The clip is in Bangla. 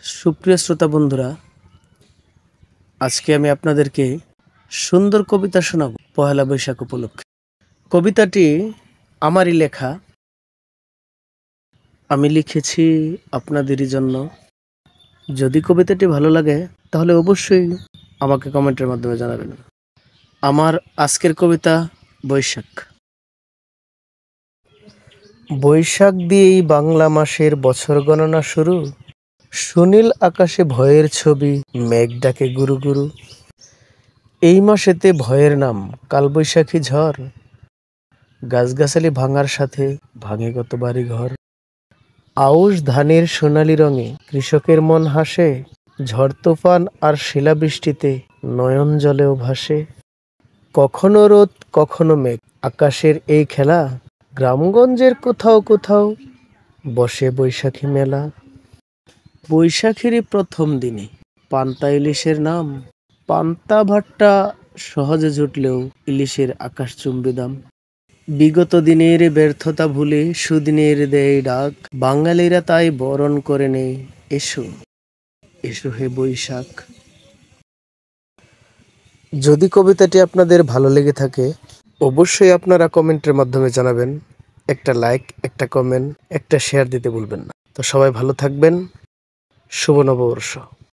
সুপ্রিয় শ্রোতা বন্ধুরা, আজকে আমি আপনাদেরকে সুন্দর কবিতা শোনাবো পহেলা বৈশাখ উপলক্ষে। কবিতাটি আমারই লেখা, আমি লিখেছি আপনাদেরই জন্য। যদি কবিতাটি ভালো লাগে তাহলে অবশ্যই আমাকে কমেন্টের মাধ্যমে জানাবেন। আমার আজকের কবিতা বৈশাখ। বৈশাখ দিয়েই বাংলা মাসের বছর গণনা শুরু। সুনীল আকাশে ভয়ের ছবি, মেঘ ডাকে গুরু গুরু। এই মাসেতে ভয়ের নাম কালবৈশাখী ঝড়। গাছগাছালি ভাঙার সাথে ভাঙে কত বাড়ি ঘর। আউশ ধানের সোনালি রঙে কৃষকের মন হাসে। ঝড় তুফান আর শিলাবৃষ্টিতে নয়ন জলেও ভাসে। কখনো রোদ কখনো মেঘ, আকাশের এই খেলা। গ্রামগঞ্জের কোথাও কোথাও বসে বৈশাখী মেলা। বৈশাখেরই প্রথম দিনে পান্তা ইলিশের নাম। পান্তা ভাতটা সহজে জুটলেও ইলিশের আকাশচুম্বী দাম। বিগত দিনের ব্যর্থতা ভুলে সুদিনের দেয় ডাক। বাঙালিরা তাই বরণ করে নেয়, এসো এসো হে বৈশাখ। যদি কবিতাটি আপনাদের ভালো লেগে থাকে অবশ্যই আপনারা কমেন্টের মাধ্যমে জানাবেন। একটা লাইক, একটা কমেন্ট, একটা শেয়ার দিতে ভুলবেন না। তো সবাই ভালো থাকবেন। শুভ নববর্ষ।